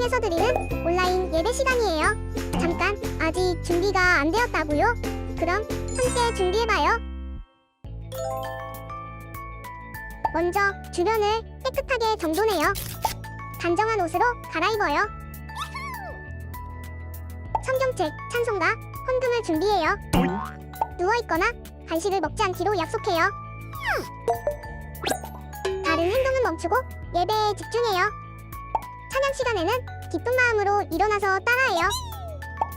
통해서 드리는 온라인 예배 시간이에요. 잠깐, 아직 준비가 안 되었다고요? 그럼 함께 준비해봐요. 먼저 주변을 깨끗하게 정돈해요. 단정한 옷으로 갈아입어요. 성경책, 찬송가, 헌금을 준비해요. 누워있거나 간식을 먹지 않기로 약속해요. 다른 행동은 멈추고 예배에 집중해요. 찬양 시간에는 기쁜 마음으로 일어나서 따라해요.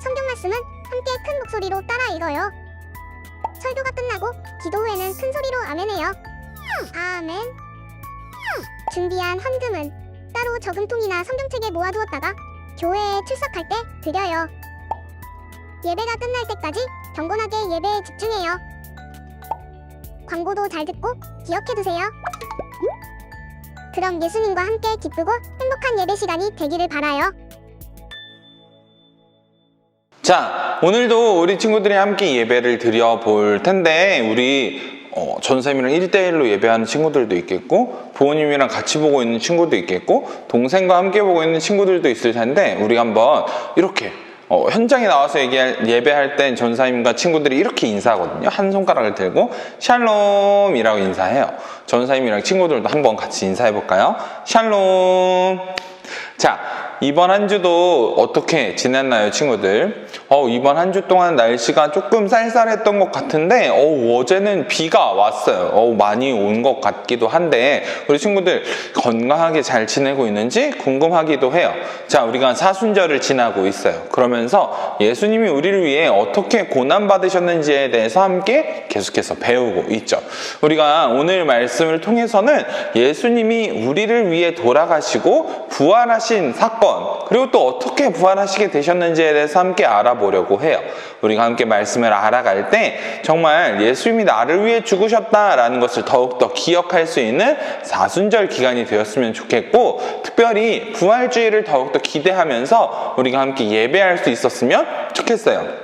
성경 말씀은 함께 큰 목소리로 따라 읽어요. 설교가 끝나고 기도 후에는 큰 소리로 아멘해요. 아멘. 준비한 헌금은 따로 저금통이나 성경책에 모아두었다가 교회에 출석할 때 드려요. 예배가 끝날 때까지 경건하게 예배에 집중해요. 광고도 잘 듣고 기억해두세요. 그럼 예수님과 함께 기쁘고 행복한 예배 시간이 되기를 바라요. 자, 오늘도 우리 친구들이 함께 예배를 드려볼 텐데 우리 전쌤이랑 1대1로 예배하는 친구들도 있겠고 부모님이랑 같이 보고 있는 친구도 있겠고 동생과 함께 보고 있는 친구들도 있을 텐데 우리가 한번 이렇게 현장에 나와서 예배할 땐 전사님과 친구들이 이렇게 인사하거든요. 한 손가락을 들고 샬롬이라고 인사해요. 전사님이랑 친구들도 한번 같이 인사해볼까요? 샬롬. 자, 이번 한 주도 어떻게 지냈나요, 친구들? 이번 한 주 동안 날씨가 조금 쌀쌀했던 것 같은데 어제는 비가 왔어요. 많이 온 것 같기도 한데 우리 친구들 건강하게 잘 지내고 있는지 궁금하기도 해요. 자, 우리가 사순절을 지나고 있어요. 그러면서 예수님이 우리를 위해 어떻게 고난받으셨는지에 대해서 함께 계속해서 배우고 있죠. 우리가 오늘 말씀을 통해서는 예수님이 우리를 위해 돌아가시고 부활하신 사건 그리고 또 어떻게 부활하시게 되셨는지에 대해서 함께 알아보려고 해요. 우리가 함께 말씀을 알아갈 때 정말 예수님이 나를 위해 죽으셨다라는 것을 더욱더 기억할 수 있는 사순절 기간이 되었으면 좋겠고 특별히 부활주의를 더욱더 기대하면서 우리가 함께 예배할 수 있었으면 좋겠어요.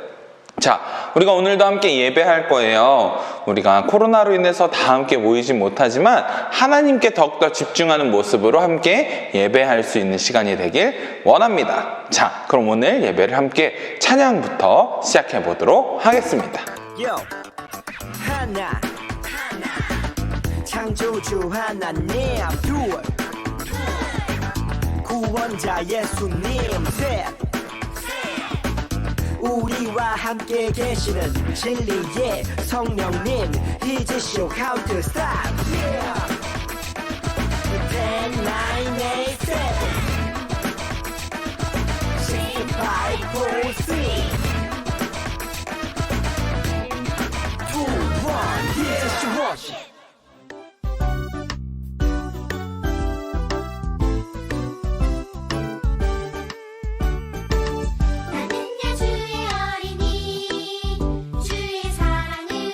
자, 우리가 오늘도 함께 예배할 거예요. 우리가 코로나로 인해서 다 함께 모이지 못하지만 하나님께 더욱더 집중하는 모습으로 함께 예배할 수 있는 시간이 되길 원합니다. 자, 그럼 오늘 예배를 함께 찬양부터 시작해 보도록 하겠습니다. 하나 창조주 하나님 둘 구원자 예수님 셋 우리와 함께 계시는 진리의 성령님 He's show how to stop yeah. 10, 9, 8, 7 6, 5, 4, 3 2, 1 Here's your worship 사랑하며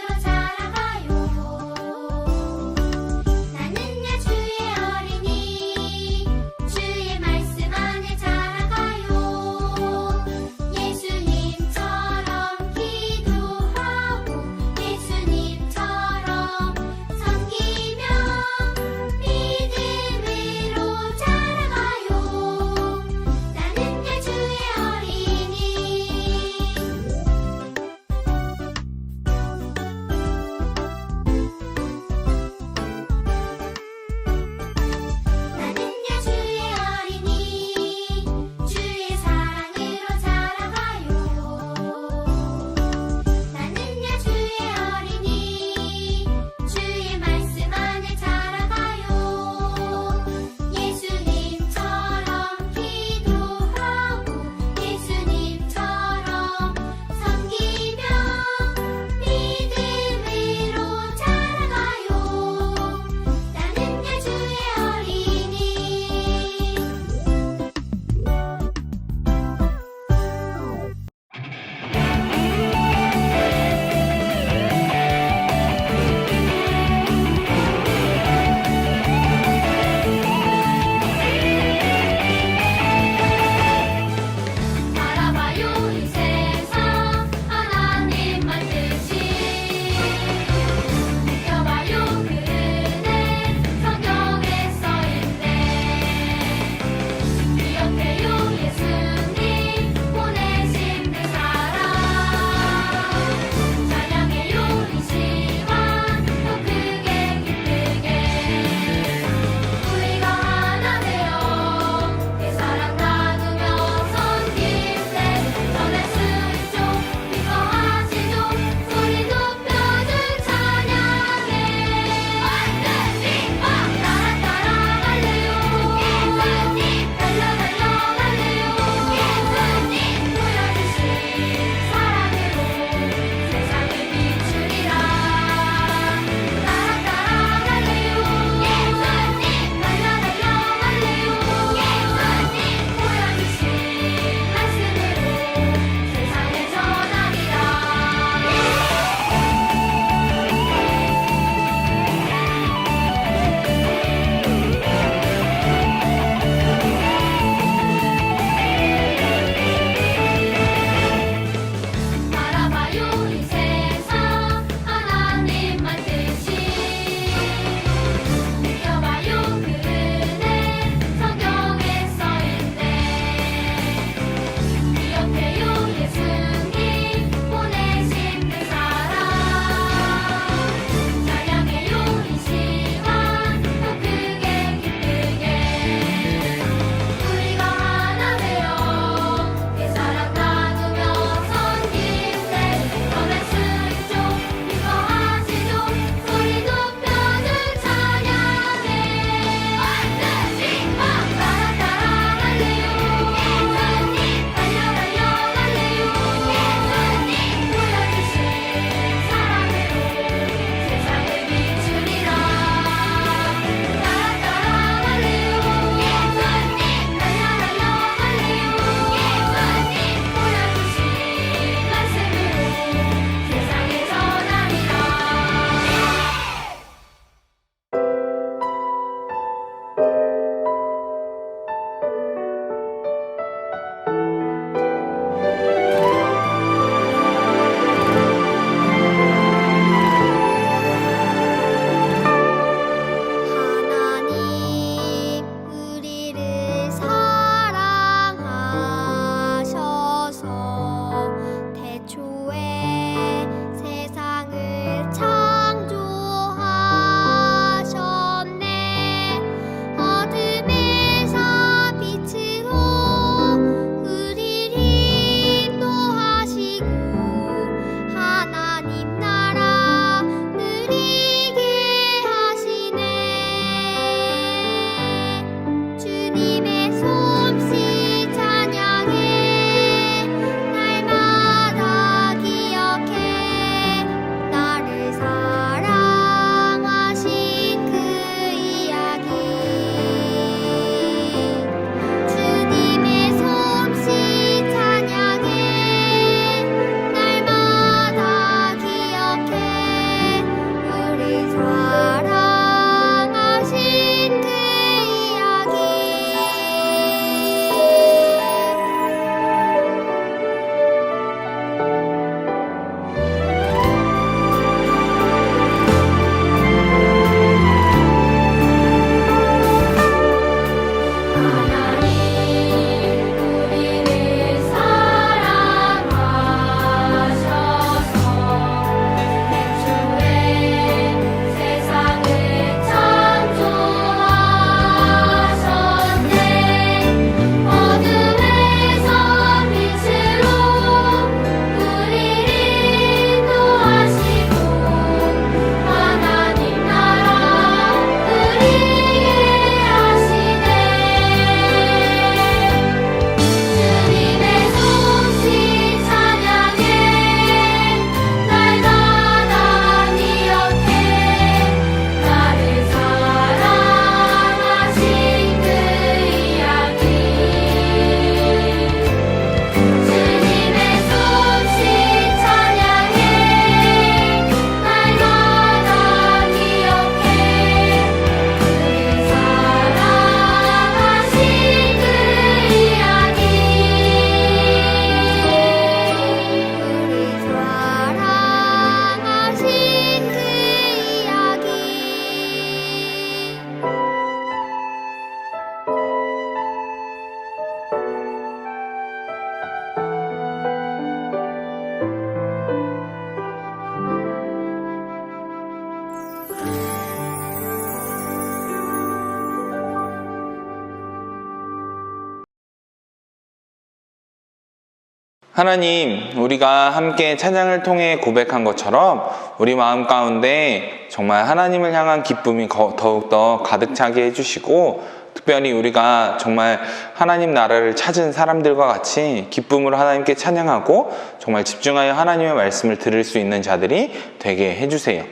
하나님, 우리가 함께 찬양을 통해 고백한 것처럼 우리 마음 가운데 정말 하나님을 향한 기쁨이 더욱더 가득 차게 해주시고, 특별히 우리가 정말 하나님 나라를 찾은 사람들과 같이 기쁨으로 하나님께 찬양하고 정말 집중하여 하나님의 말씀을 들을 수 있는 자들이 되게 해주세요.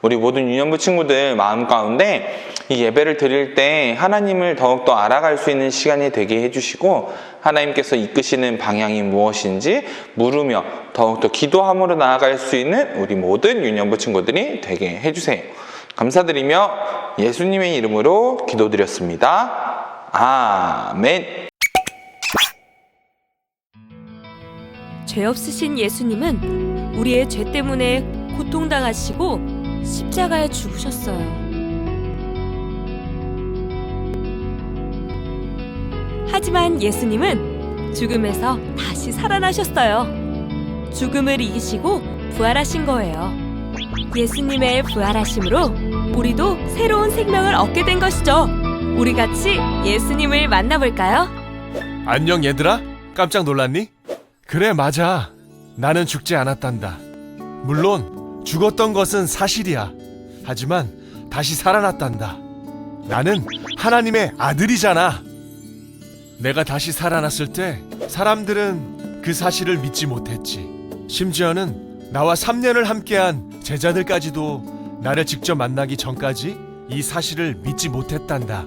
우리 모든 유년부 친구들 마음 가운데 이 예배를 드릴 때 하나님을 더욱더 알아갈 수 있는 시간이 되게 해주시고, 하나님께서 이끄시는 방향이 무엇인지 물으며 더욱더 기도함으로 나아갈 수 있는 우리 모든 유년부 친구들이 되게 해주세요. 감사드리며 예수님의 이름으로 기도드렸습니다. 아멘. 죄 없으신 예수님은 우리의 죄 때문에 고통당하시고 십자가에 죽으셨어요. 하지만 예수님은 죽음에서 다시 살아나셨어요. 죽음을 이기시고 부활하신 거예요. 예수님의 부활하심으로 우리도 새로운 생명을 얻게 된 것이죠. 우리 같이 예수님을 만나볼까요? 안녕 얘들아? 깜짝 놀랐니? 그래 맞아. 나는 죽지 않았단다. 물론 죽었던 것은 사실이야. 하지만 다시 살아났단다. 나는 하나님의 아들이잖아. 내가 다시 살아났을 때 사람들은 그 사실을 믿지 못했지. 심지어는 나와 3년을 함께한 제자들까지도 나를 직접 만나기 전까지 이 사실을 믿지 못했단다.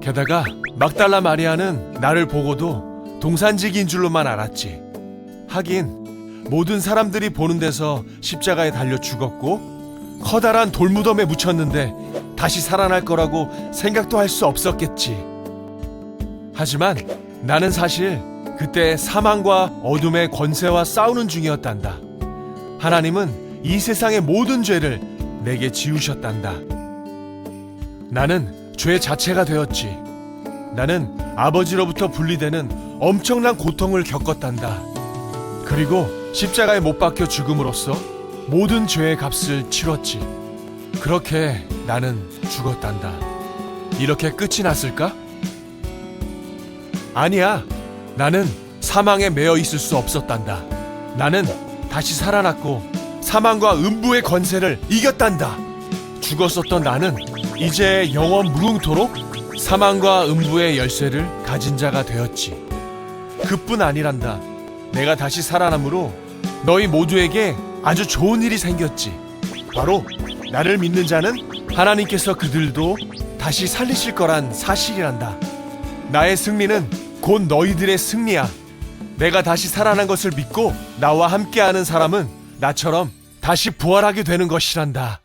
게다가 막달라 마리아는 나를 보고도 동산직인 줄로만 알았지. 하긴 모든 사람들이 보는 데서 십자가에 달려 죽었고 커다란 돌무덤에 묻혔는데 다시 살아날 거라고 생각도 할 수 없었겠지. 하지만 나는 사실 그때 사망과 어둠의 권세와 싸우는 중이었단다. 하나님은 이 세상의 모든 죄를 내게 지우셨단다. 나는 죄 자체가 되었지. 나는 아버지로부터 분리되는 엄청난 고통을 겪었단다. 그리고 십자가에 못 박혀 죽음으로써 모든 죄의 값을 치렀지. 그렇게 나는 죽었단다. 이렇게 끝이 났을까? 아니야. 나는 사망에 매여 있을 수 없었단다. 나는 다시 살아났고 사망과 음부의 권세를 이겼단다. 죽었었던 나는 이제 영원 무궁토록 사망과 음부의 열쇠를 가진 자가 되었지. 그뿐 아니란다. 내가 다시 살아남으로 너희 모두에게 아주 좋은 일이 생겼지. 바로 나를 믿는 자는 하나님께서 그들도 다시 살리실 거란 사실이란다. 나의 승리는 곧 너희들의 승리야. 내가 다시 살아난 것을 믿고 나와 함께하는 사람은 나처럼 다시 부활하게 되는 것이란다.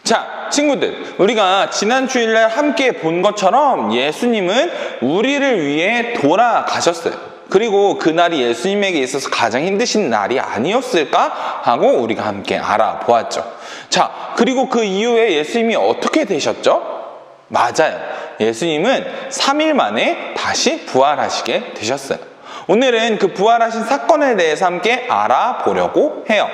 자, 친구들, 우리가 지난 주일날 함께 본 것처럼 예수님은 우리를 위해 돌아가셨어요. 그리고 그날이 예수님에게 있어서 가장 힘드신 날이 아니었을까 하고 우리가 함께 알아보았죠. 자, 그리고 그 이후에 예수님이 어떻게 되셨죠? 맞아요. 예수님은 3일 만에 다시 부활하시게 되셨어요. 오늘은 그 부활하신 사건에 대해서 함께 알아보려고 해요.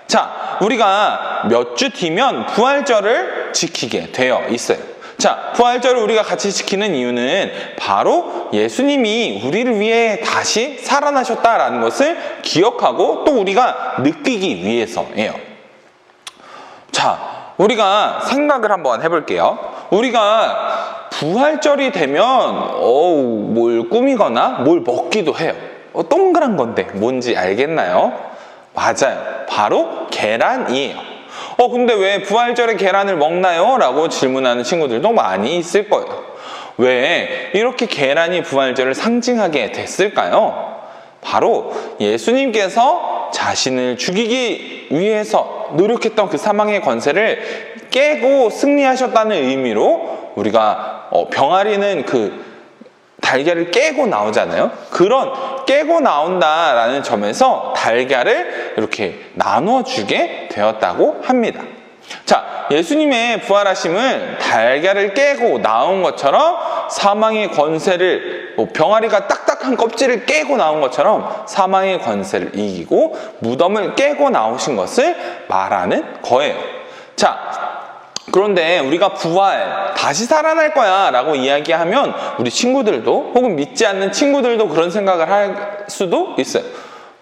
자, 우리가 몇 주 뒤면 부활절을 지키게 되어 있어요. 자, 부활절을 우리가 같이 지키는 이유는 바로 예수님이 우리를 위해 다시 살아나셨다라는 것을 기억하고 또 우리가 느끼기 위해서예요. 자, 우리가 생각을 한번 해볼게요. 우리가 부활절이 되면 뭘 꾸미거나 뭘 먹기도 해요. 동그란 건데 뭔지 알겠나요? 맞아요. 바로 계란이에요. 근데 왜 부활절에 계란을 먹나요? 라고 질문하는 친구들도 많이 있을 거예요. 왜 이렇게 계란이 부활절을 상징하게 됐을까요? 바로 예수님께서 자신을 죽이기 위해서 노력했던 그 사망의 권세를 깨고 승리하셨다는 의미로 우리가 병아리는 그 달걀을 깨고 나오잖아요. 그런 깨고 나온다라는 점에서 달걀을 이렇게 나눠주게 되었다고 합니다. 자, 예수님의 부활하심은 달걀을 깨고 나온 것처럼 사망의 권세를 병아리가 딱딱한 껍질을 깨고 나온 것처럼 사망의 권세를 이기고 무덤을 깨고 나오신 것을 말하는 거예요. 자, 그런데 우리가 부활, 다시 살아날 거야 라고 이야기하면 우리 친구들도 혹은 믿지 않는 친구들도 그런 생각을 할 수도 있어요.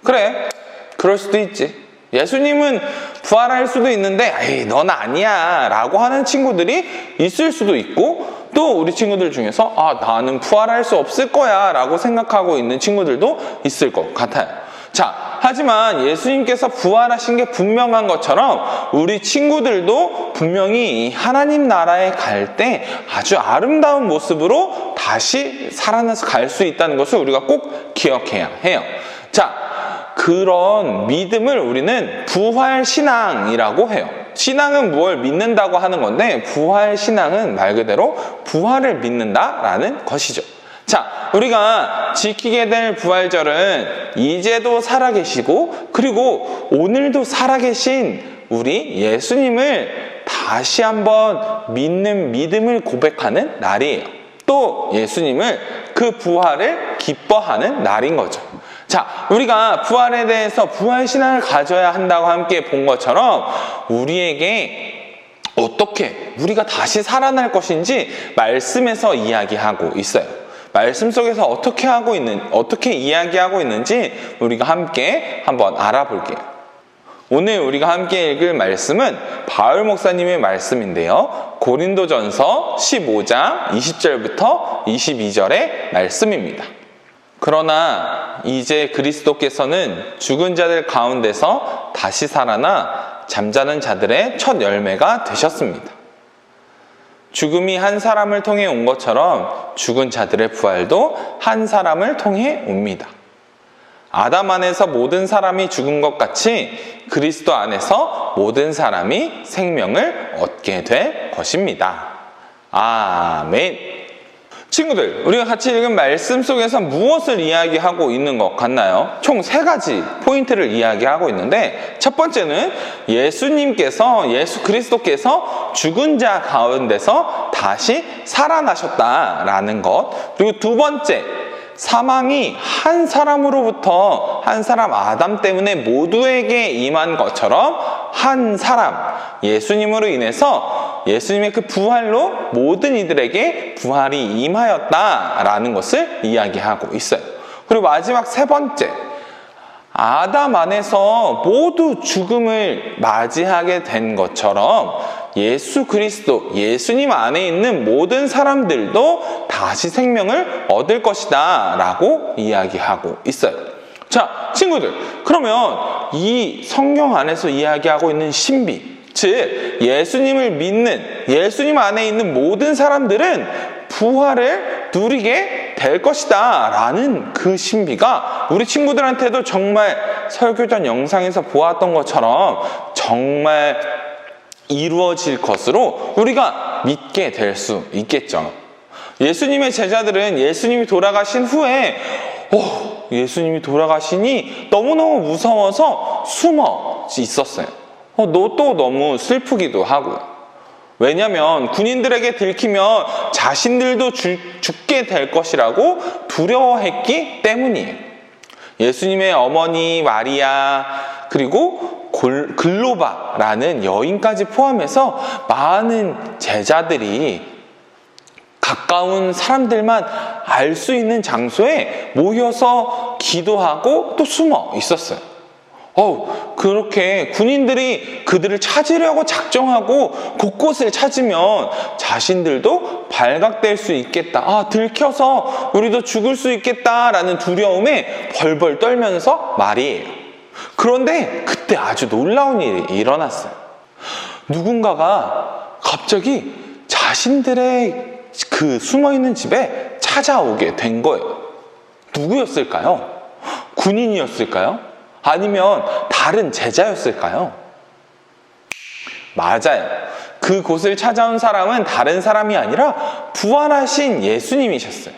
그래, 그럴 수도 있지. 예수님은 부활할 수도 있는데 에이, 넌 아니야 라고 하는 친구들이 있을 수도 있고, 또 우리 친구들 중에서 나는 부활할 수 없을 거야 라고 생각하고 있는 친구들도 있을 것 같아요. 자, 하지만 예수님께서 부활하신 게 분명한 것처럼 우리 친구들도 분명히 이 하나님 나라에 갈 때 아주 아름다운 모습으로 다시 살아나서 갈 수 있다는 것을 우리가 꼭 기억해야 해요. 자, 그런 믿음을 우리는 부활신앙이라고 해요. 신앙은 무엇을 믿는다고 하는 건데, 부활신앙은 말 그대로 부활을 믿는다라는 것이죠. 자, 우리가 지키게 될 부활절은 이제도 살아계시고 그리고 오늘도 살아계신 우리 예수님을 다시 한번 믿는 믿음을 고백하는 날이에요. 또 예수님을, 그 부활을 기뻐하는 날인 거죠. 자, 우리가 부활에 대해서 부활신앙을 가져야 한다고 함께 본 것처럼 우리에게 어떻게 우리가 다시 살아날 것인지 말씀에서 이야기하고 있어요. 말씀 속에서 어떻게 이야기하고 있는지 우리가 함께 한번 알아볼게요. 오늘 우리가 함께 읽을 말씀은 바울 목사님의 말씀인데요. 고린도전서 15장 20절부터 22절의 말씀입니다. 그러나 이제 그리스도께서는 죽은 자들 가운데서 다시 살아나 잠자는 자들의 첫 열매가 되셨습니다. 죽음이 한 사람을 통해 온 것처럼 죽은 자들의 부활도 한 사람을 통해 옵니다. 아담 안에서 모든 사람이 죽은 것 같이 그리스도 안에서 모든 사람이 생명을 얻게 될 것입니다. 아멘. 친구들, 우리가 같이 읽은 말씀 속에서 무엇을 이야기하고 있는 것 같나요? 총 3가지 포인트를 이야기하고 있는데, 첫 번째는 예수 그리스도께서 죽은 자 가운데서 다시 살아나셨다라는 것. 그리고 두 번째, 사망이 한 사람으로부터, 한 사람 아담 때문에 모두에게 임한 것처럼 한 사람, 예수님으로 인해서 예수님의 그 부활로 모든 이들에게 부활이 임하였다라는 것을 이야기하고 있어요. 그리고 마지막 3번째, 아담 안에서 모두 죽음을 맞이하게 된 것처럼 예수 그리스도, 예수님 안에 있는 모든 사람들도 다시 생명을 얻을 것이다 라고 이야기하고 있어요. 자, 친구들, 그러면 이 성경 안에서 이야기하고 있는 신비, 즉 예수님을 믿는, 예수님 안에 있는 모든 사람들은 부활을 누리게 될 것이다 라는 그 신비가 우리 친구들한테도 정말 설교전 영상에서 보았던 것처럼 정말 이루어질 것으로 우리가 믿게 될 수 있겠죠. 예수님의 제자들은 예수님이 돌아가신 후에 예수님이 돌아가시니 너무너무 무서워서 숨어 있었어요. 또 너무 슬프기도 하고요. 왜냐하면 군인들에게 들키면 자신들도 죽게 될 것이라고 두려워했기 때문이에요. 예수님의 어머니 마리아, 그리고 글로바라는 여인까지 포함해서 많은 제자들이 가까운 사람들만 알 수 있는 장소에 모여서 기도하고 또 숨어 있었어요. 그렇게 군인들이 그들을 찾으려고 작정하고 곳곳을 찾으면 자신들도 발각될 수 있겠다. 들켜서 우리도 죽을 수 있겠다라는 두려움에 벌벌 떨면서 말이에요. 그런데 그때 아주 놀라운 일이 일어났어요. 누군가가 갑자기 자신들의 그 숨어있는 집에 찾아오게 된 거예요. 누구였을까요? 군인이었을까요? 아니면 다른 제자였을까요? 맞아요. 그곳을 찾아온 사람은 다른 사람이 아니라 부활하신 예수님이셨어요.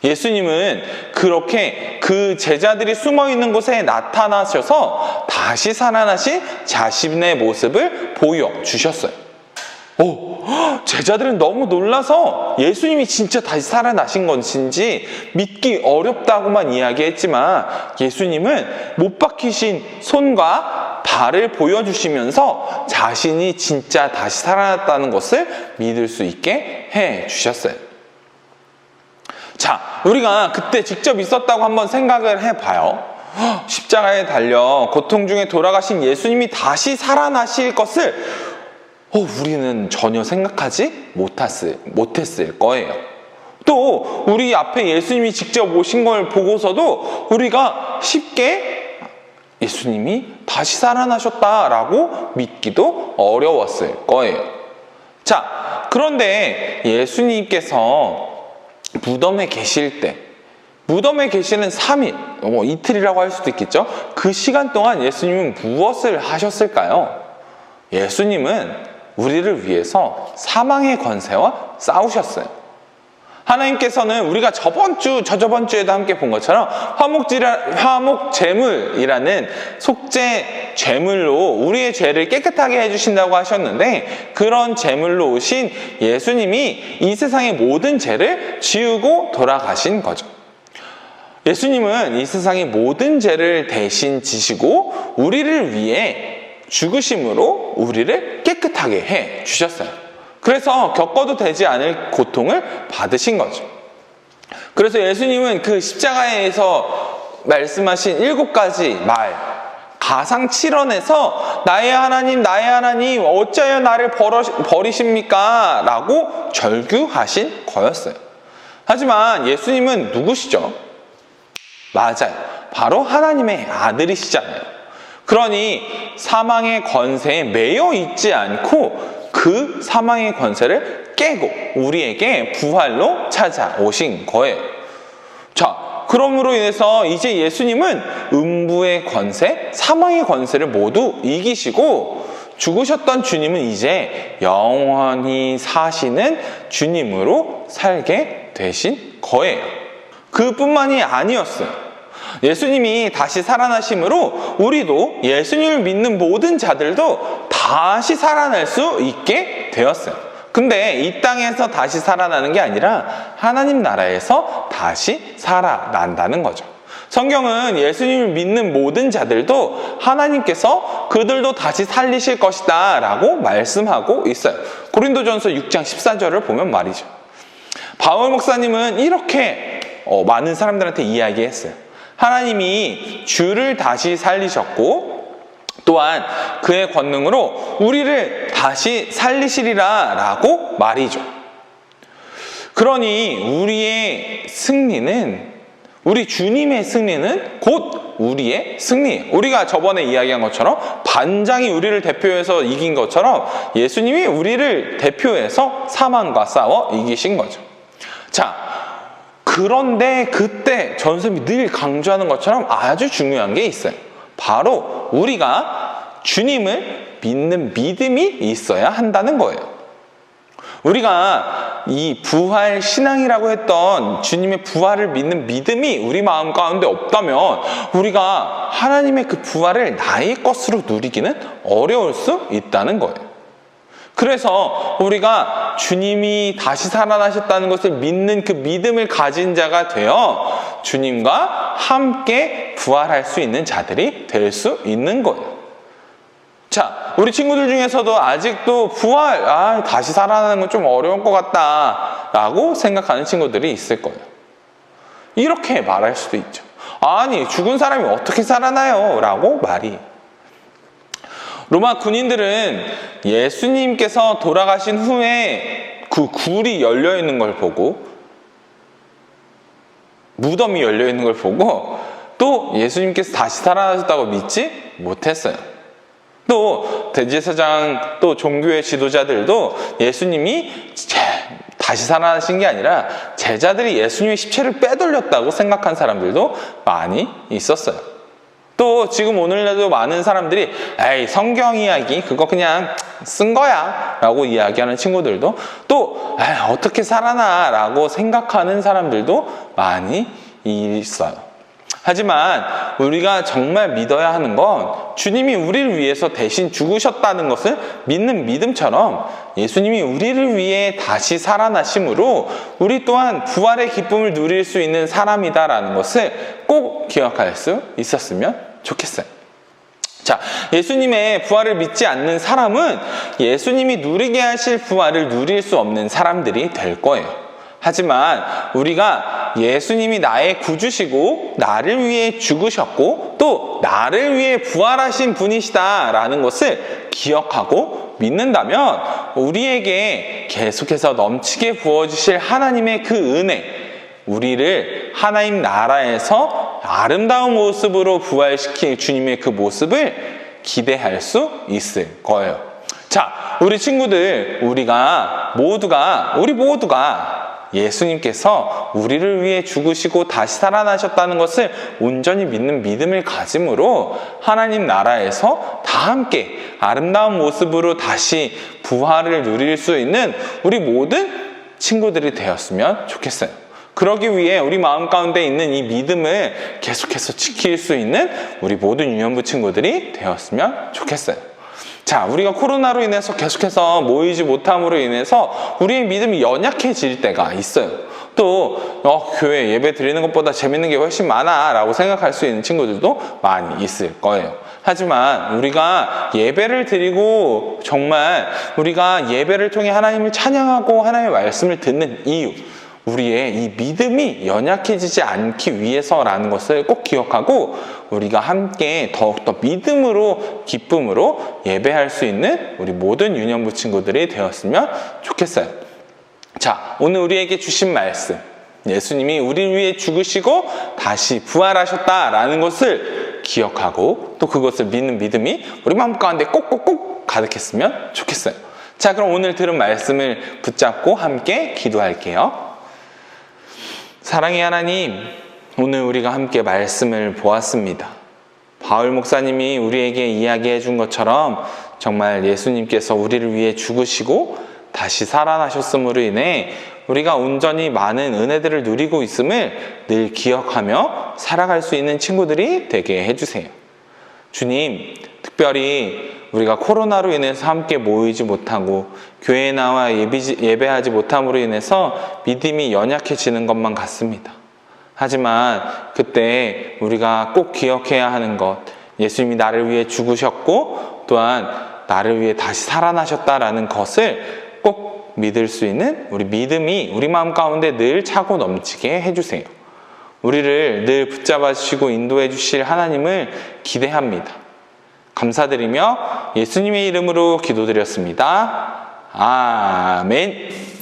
예수님은 그렇게 그 제자들이 숨어있는 곳에 나타나셔서 다시 살아나신 자신의 모습을 보여주셨어요. 제자들은 너무 놀라서 예수님이 진짜 다시 살아나신 것인지 믿기 어렵다고만 이야기했지만 예수님은 못 박히신 손과 달을 보여주시면서 자신이 진짜 다시 살아났다는 것을 믿을 수 있게 해 주셨어요. 자, 우리가 그때 직접 있었다고 한번 생각을 해봐요. 십자가에 달려 고통 중에 돌아가신 예수님이 다시 살아나실 것을 우리는 전혀 생각하지 못했을 거예요. 또 우리 앞에 예수님이 직접 오신 걸 보고서도 우리가 쉽게 예수님이 다시 살아나셨다라고 믿기도 어려웠을 거예요. 자, 그런데 예수님께서 무덤에 계실 때, 무덤에 계시는 3일, 이틀이라고 할 수도 있겠죠. 그 시간 동안 예수님은 무엇을 하셨을까요? 예수님은 우리를 위해서 사망의 권세와 싸우셨어요. 하나님께서는 우리가 저저번 주에도 함께 본 것처럼 화목제물이라는 속죄 제물로 우리의 죄를 깨끗하게 해주신다고 하셨는데, 그런 제물로 오신 예수님이 이 세상의 모든 죄를 지우고 돌아가신 거죠. 예수님은 이 세상의 모든 죄를 대신 지시고 우리를 위해 죽으심으로 우리를 깨끗하게 해 주셨어요. 그래서 겪어도 되지 않을 고통을 받으신 거죠. 그래서 예수님은 그 십자가에서 말씀하신 7가지 말, 가상칠언에서 나의 하나님 어찌하여 나를 버리십니까? 라고 절규하신 거였어요. 하지만 예수님은 누구시죠? 맞아요. 바로 하나님의 아들이시잖아요. 그러니 사망의 권세에 매여 있지 않고 그 사망의 권세를 깨고 우리에게 부활로 찾아오신 거예요. 자, 그러므로 인해서 이제 예수님은 음부의 권세, 사망의 권세를 모두 이기시고 죽으셨던 주님은 이제 영원히 사시는 주님으로 살게 되신 거예요. 그뿐만이 아니었어요. 예수님이 다시 살아나심으로 우리도 예수님을 믿는 모든 자들도 다시 살아날 수 있게 되었어요. 근데 이 땅에서 다시 살아나는 게 아니라 하나님 나라에서 다시 살아난다는 거죠. 성경은 예수님을 믿는 모든 자들도 하나님께서 그들도 다시 살리실 것이다 라고 말씀하고 있어요. 고린도전서 6장 14절을 보면 말이죠. 바울 목사님은 이렇게 많은 사람들한테 이야기했어요. 하나님이 주를 다시 살리셨고 또한 그의 권능으로 우리를 다시 살리시리라 라고 말이죠. 그러니 우리 주님의 승리는 곧 우리의 승리예요. 우리가 저번에 이야기한 것처럼 반장이 우리를 대표해서 이긴 것처럼 예수님이 우리를 대표해서 사망과 싸워 이기신 거죠. 자, 그런데 그때 전선이 늘 강조하는 것처럼 아주 중요한 게 있어요. 바로 우리가 주님을 믿는 믿음이 있어야 한다는 거예요. 우리가 이 부활 신앙이라고 했던 주님의 부활을 믿는 믿음이 우리 마음 가운데 없다면 우리가 하나님의 그 부활을 나의 것으로 누리기는 어려울 수 있다는 거예요. 그래서 우리가 주님이 다시 살아나셨다는 것을 믿는 그 믿음을 가진 자가 되어 주님과 함께 부활할 수 있는 자들이 될 수 있는 거예요. 자, 우리 친구들 중에서도 아직도 부활, 다시 살아나는 건 좀 어려울 것 같다 라고 생각하는 친구들이 있을 거예요. 이렇게 말할 수도 있죠. 아니, 죽은 사람이 어떻게 살아나요? 라고 말이. 로마 군인들은 예수님께서 돌아가신 후에 그 굴이 열려 있는 걸 보고, 무덤이 열려 있는 걸 보고 또 예수님께서 다시 살아나셨다고 믿지 못했어요. 또 대제사장 또 종교의 지도자들도 예수님이 다시 살아나신 게 아니라 제자들이 예수님의 십체를 빼돌렸다고 생각한 사람들도 많이 있었어요. 또 지금 오늘날도 많은 사람들이 에이, 성경 이야기 그거 그냥 쓴 거야 라고 이야기하는 친구들도 또 어떻게 살아나 라고 생각하는 사람들도 많이 있어요. 하지만 우리가 정말 믿어야 하는 건 주님이 우리를 위해서 대신 죽으셨다는 것을 믿는 믿음처럼 예수님이 우리를 위해 다시 살아나심으로 우리 또한 부활의 기쁨을 누릴 수 있는 사람이다라는 것을 꼭 기억할 수 있었으면 좋겠어요. 자, 예수님의 부활을 믿지 않는 사람은 예수님이 누리게 하실 부활을 누릴 수 없는 사람들이 될 거예요. 하지만 우리가 예수님이 나의 구주시고 나를 위해 죽으셨고 또 나를 위해 부활하신 분이시다라는 것을 기억하고 믿는다면 우리에게 계속해서 넘치게 부어주실 하나님의 그 은혜, 우리를 하나님 나라에서 아름다운 모습으로 부활시킬 주님의 그 모습을 기대할 수 있을 거예요. 자, 우리 친구들, 우리 모두가 예수님께서 우리를 위해 죽으시고 다시 살아나셨다는 것을 온전히 믿는 믿음을 가짐으로 하나님 나라에서 다 함께 아름다운 모습으로 다시 부활을 누릴 수 있는 우리 모든 친구들이 되었으면 좋겠어요. 그러기 위해 우리 마음 가운데 있는 이 믿음을 계속해서 지킬 수 있는 우리 모든 유년부 친구들이 되었으면 좋겠어요. 자, 우리가 코로나로 인해서 계속해서 모이지 못함으로 인해서 우리의 믿음이 연약해질 때가 있어요. 또 교회 예배 드리는 것보다 재밌는 게 훨씬 많아 라고 생각할 수 있는 친구들도 많이 있을 거예요. 하지만 우리가 예배를 드리고 정말 우리가 예배를 통해 하나님을 찬양하고 하나님의 말씀을 듣는 이유, 우리의 이 믿음이 연약해지지 않기 위해서라는 것을 꼭 기억하고 우리가 함께 더욱더 믿음으로 기쁨으로 예배할 수 있는 우리 모든 유년부 친구들이 되었으면 좋겠어요. 자, 오늘 우리에게 주신 말씀, 예수님이 우리를 위해 죽으시고 다시 부활하셨다라는 것을 기억하고 또 그것을 믿는 믿음이 우리 마음 가운데 꼭꼭꼭 가득했으면 좋겠어요. 자, 그럼 오늘 들은 말씀을 붙잡고 함께 기도할게요. 사랑의 하나님, 오늘 우리가 함께 말씀을 보았습니다. 바울 목사님이 우리에게 이야기해 준 것처럼 정말 예수님께서 우리를 위해 죽으시고 다시 살아나셨음으로 인해 우리가 온전히 많은 은혜들을 누리고 있음을 늘 기억하며 살아갈 수 있는 친구들이 되게 해주세요. 주님, 특별히 우리가 코로나로 인해서 함께 모이지 못하고 교회에 나와 예배하지 못함으로 인해서 믿음이 연약해지는 것만 같습니다. 하지만 그때 우리가 꼭 기억해야 하는 것, 예수님이 나를 위해 죽으셨고 또한 나를 위해 다시 살아나셨다라는 것을 꼭 믿을 수 있는 우리 믿음이 우리 마음 가운데 늘 차고 넘치게 해주세요. 우리를 늘 붙잡아 주시고 인도해 주실 하나님을 기대합니다. 감사드리며 예수님의 이름으로 기도드렸습니다. 아멘.